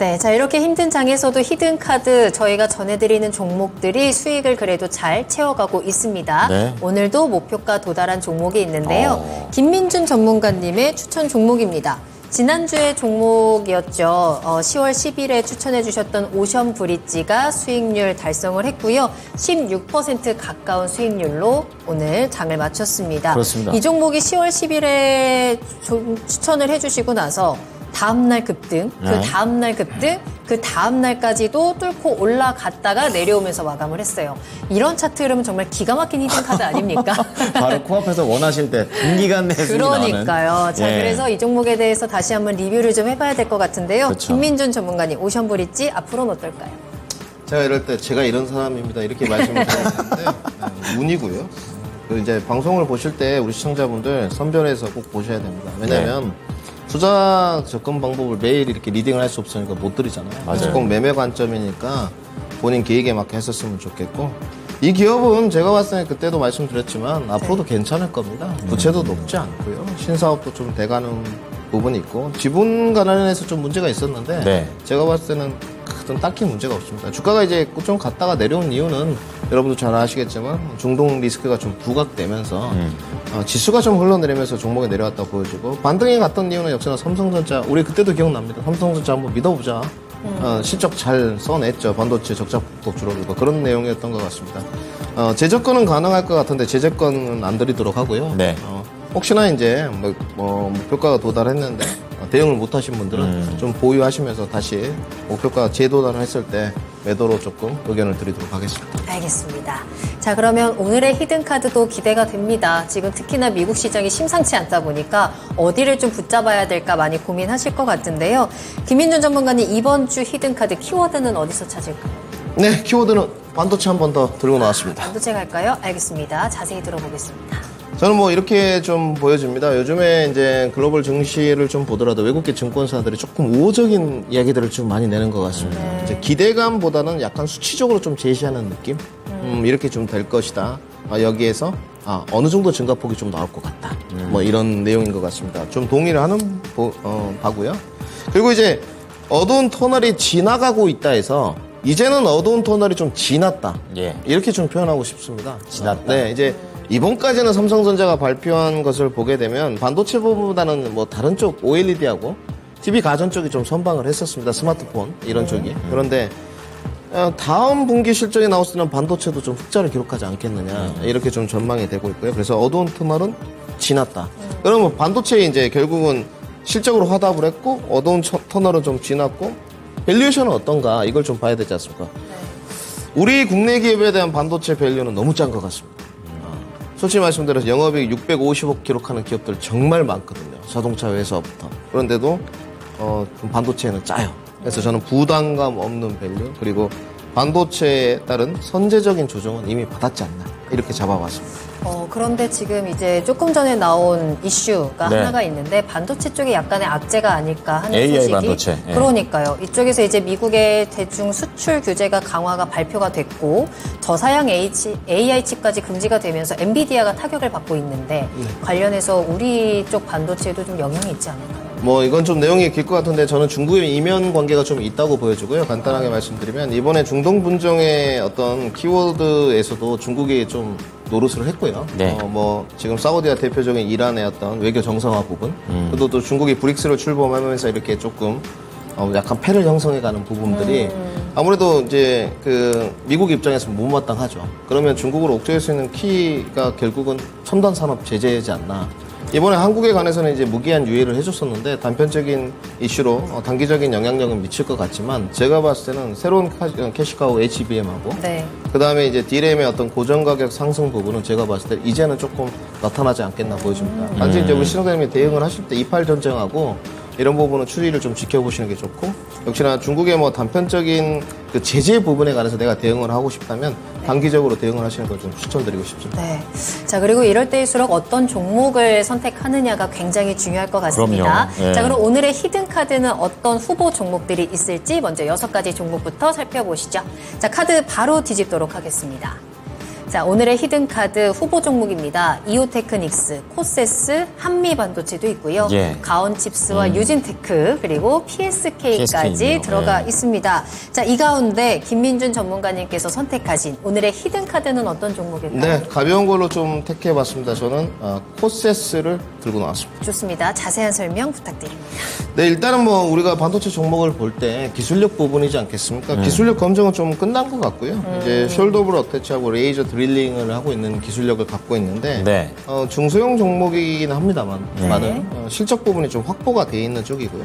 네, 자 이렇게 힘든 장에서도 히든카드 저희가 전해드리는 종목들이 수익을 그래도 잘 채워가고 있습니다. 네. 오늘도 목표가 도달한 종목이 있는데요. 김민준 전문가님의 추천 종목입니다. 지난주에 종목이었죠. 10월 10일에 추천해 주셨던 오션 브릿지가 수익률 달성을 했고요. 16% 가까운 수익률로 오늘 장을 마쳤습니다. 그렇습니다. 이 종목이 10월 10일에 추천을 해 주시고 나서 다음날 급등, 그 다음날 급등, 그 다음날까지도 뚫고 올라갔다가 내려오면서 마감을 했어요. 이런 차트 흐름은 정말 기가 막힌 히든카드 아닙니까? 바로 코앞에서 원하실 때 단기간 내에 수익이 나오는. 그러니까요. 자, 그래서 이 종목에 대해서 다시 한번 리뷰를 좀 해봐야 될 것 같은데요. 그렇죠. 김민준 전문가님, 오션 브릿지 앞으로는 어떨까요? 제가 이럴 때 제가 이런 사람입니다 이렇게 말씀을 드렸는데 운이고요. 그리고 이제 방송을 보실 때 우리 시청자분들 선별해서 꼭 보셔야 됩니다. 왜냐하면 투자 접근 방법을 매일 이렇게 리딩을 할 수 없으니까 못 드리잖아요. 그래서 꼭 매매 관점이니까 본인 계획에 맞게 했었으면 좋겠고, 이 기업은 제가 봤을 때 그때도 말씀드렸지만 앞으로도 괜찮을 겁니다. 부채도 높지 않고요. 신사업도 좀 돼가는 부분이 있고, 지분 관련해서 좀 문제가 있었는데 제가 봤을 때는 딱히 문제가 없습니다. 주가가 이제 좀 갔다가 내려온 이유는 여러분도 잘 아시겠지만 중동 리스크가 좀 부각되면서 지수가 좀 흘러내리면서 종목이 내려왔다 보여지고, 반등이 갔던 이유는 역시나 삼성전자, 우리 그때도 기억납니다. 삼성전자 한번 믿어보자. 실적 잘 써냈죠. 반도체 적자 폭 줄어들고 그런 내용이었던 것 같습니다. 재접근은 가능할 것 같은데 재접근은 안 드리도록 하고요. 혹시나 이제 목표가가 도달했는데 대응을 못 하신 분들은 좀 보유하시면서 다시 목표가 재도달을 했을 때 매도로 조금 의견을 드리도록 하겠습니다. 알겠습니다. 자, 그러면 오늘의 히든카드도 기대가 됩니다. 지금 특히나 미국 시장이 심상치 않다 보니까 어디를 좀 붙잡아야 될까 많이 고민하실 것 같은데요. 김민준 전문가님, 이번 주 히든카드 키워드는 어디서 찾을까요? 네, 키워드는 반도체 한 번 더 들고 나왔습니다. 반도체 갈까요? 알겠습니다. 자세히 들어보겠습니다. 저는 이렇게 좀 보여집니다. 요즘에 이제 글로벌 증시를 좀 보더라도 외국계 증권사들이 조금 우호적인 이야기들을 좀 많이 내는 것 같습니다. 이제 기대감보다는 약간 수치적으로 좀 제시하는 느낌? 이렇게 좀 될 것이다. 여기에서 어느 정도 증가폭이 좀 나올 것 같다. 이런 내용인 것 같습니다. 좀 동의를 하는 바고요. 그리고 이제 어두운 터널이 지나가고 있다 해서 이제는 어두운 터널이 좀 지났다. 이렇게 좀 표현하고 싶습니다. 지났다. 네, 이제 이번까지는 삼성전자가 발표한 것을 보게 되면 반도체 부분보다는 다른 쪽 OLED하고 TV 가전 쪽이 좀 선방을 했었습니다. 스마트폰 이런 쪽이. 그런데 다음 분기 실적이 나왔을 때는 반도체도 좀 흑자를 기록하지 않겠느냐 이렇게 좀 전망이 되고 있고요. 그래서 어두운 터널은 지났다. 그러면 반도체에 이제 결국은 실적으로 화답을 했고 어두운 터널은 좀 지났고 밸류에이션은 어떤가 이걸 좀 봐야 되지 않습니까? 우리 국내 기업에 대한 반도체 밸류는 너무 짠 것 같습니다. 솔직히 말씀드려서 영업이익 650억 기록하는 기업들 정말 많거든요. 자동차 회사부터. 그런데도 좀 반도체에는 짜요. 그래서 저는 부담감 없는 밸류, 그리고 반도체에 따른 선제적인 조정은 이미 받았지 않나 이렇게 잡아봤습니다. 그런데 지금 이제 조금 전에 나온 이슈가 하나가 있는데 반도체 쪽에 약간의 악재가 아닐까 하는 AI 소식이. 반도체. 그러니까요. 이쪽에서 이제 미국의 대중 수출 규제가 강화가 발표가 됐고 저사양 AI 칩까지 금지가 되면서 엔비디아가 타격을 받고 있는데 관련해서 우리 쪽 반도체에도 좀 영향이 있지 않을까요? 이건 좀 내용이 길 것 같은데 저는 중국의 이면 관계가 좀 있다고 보여지고요. 간단하게 말씀드리면 이번에 중동 분쟁의 어떤 키워드에서도 중국이 좀 노릇을 했고요. 지금 사우디아 대표적인 이란의 어떤 외교 정상화 부분, 그리고 또 중국이 브릭스를 출범하면서 이렇게 조금 약간 패를 형성해가는 부분들이 아무래도 이제 미국 입장에서 못마땅하죠. 그러면 중국을 억제할 수 있는 키가 결국은 첨단 산업 제재이지 않나. 이번에 한국에 관해서는 이제 무기한 유예를 해줬었는데 단편적인 이슈로 단기적인 영향력은 미칠 것 같지만 제가 봤을 때는 새로운 캐시카우 HBM하고 그 다음에 이제 D램의 어떤 고정 가격 상승 부분은 제가 봤을 때 이제는 조금 나타나지 않겠나 보여집니다. 단지 이제 우리 신호대님이 대응을 하실 때 이팔 전쟁하고 이런 부분은 추이를 좀 지켜보시는 게 좋고, 역시나 중국의 단편적인 그 제재 부분에 관해서 내가 대응을 하고 싶다면 단기적으로 대응을 하시는 걸 좀 추천드리고 싶습니다. 자, 그리고 이럴 때일수록 어떤 종목을 선택하느냐가 굉장히 중요할 것 같습니다. 자, 그럼 오늘의 히든카드는 어떤 후보 종목들이 있을지 먼저 6가지 종목부터 살펴보시죠. 자, 카드 바로 뒤집도록 하겠습니다. 자, 오늘의 히든카드 후보 종목입니다. 이오테크닉스, 코세스, 한미반도체도 있고요. 예. 가온칩스와 유진테크, 그리고 PSK까지 PSK 있네요. 들어가 예. 있습니다. 자, 이 가운데 김민준 전문가님께서 선택하신 오늘의 히든카드는 어떤 종목일까요? 네, 가벼운 걸로 좀 택해봤습니다. 저는 코세스를 들고 나왔습니다. 좋습니다. 자세한 설명 부탁드립니다. 네, 일단은 뭐 우리가 반도체 종목을 볼 때 기술력 부분이지 않겠습니까? 기술력 검증은 좀 끝난 것 같고요. 이제 숄더블 어태치하고 레이저 드릴링을 하고 있는 기술력을 갖고 있는데 네. 중소형 종목이긴 합니다만 네. 많은 실적 부분이 좀 확보가 돼 있는 쪽이고요.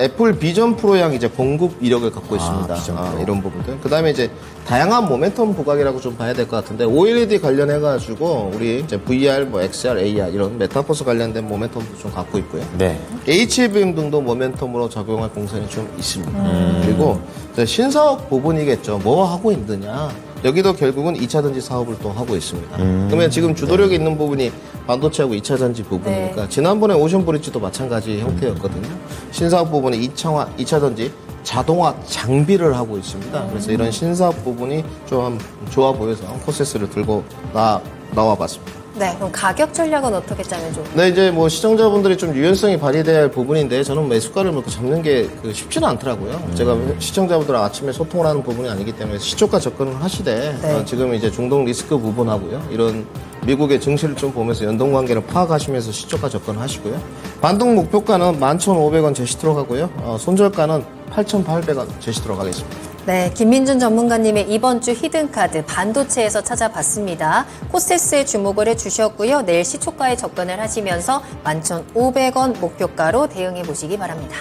애플 비전 프로양 이제 공급 이력을 갖고 있습니다. 비전 프로. 이런 부분들. 그 다음에 이제 다양한 모멘텀 부각이라고 좀 봐야 될 것 같은데 OLED 관련해가지고 우리 이제 VR, 뭐 XR, AR 이런 메타버스 관련된 모멘텀도 좀 갖고 있고요. 네. HBM 등도 모멘텀으로 작용할 공산이 좀 있습니다. 그리고 이제 신사업 부분이겠죠. 뭐 하고 있느냐. 여기도 결국은 2차 전지 사업을 또 하고 있습니다. 그러면 지금 주도력이 있는 부분이 반도체하고 2차 전지 부분이니까 네. 지난번에 오션 브릿지도 마찬가지 형태였거든요. 신사업 부분이 2차 전지 자동화 장비를 하고 있습니다. 그래서 이런 신사업 부분이 좀 좋아 보여서 코세스를 들고 나와봤습니다. 네, 그럼 가격 전략은 어떻게 짜면 좋을까요? 네, 이제 뭐 시청자분들이 좀 유연성이 발휘돼야 할 부분인데 저는 매수가를 먹고 잡는 게 쉽지는 않더라고요. 제가 시청자분들랑 아침에 소통을 하는 부분이 아니기 때문에 시초가 접근을 하시되 네. 지금 이제 중동 리스크 부분하고요. 이런 미국의 증시를 좀 보면서 연동관계를 파악하시면서 시초가 접근을 하시고요. 반등 목표가는 11,500원 제시 들어가고요. 손절가는 8,800원 제시 들어가겠습니다. 네, 김민준 전문가님의 이번 주 히든카드 반도체에서 찾아봤습니다. 코세스에 주목을 해주셨고요. 내일 시초가에 접근을 하시면서 11,500원 목표가로 대응해 보시기 바랍니다.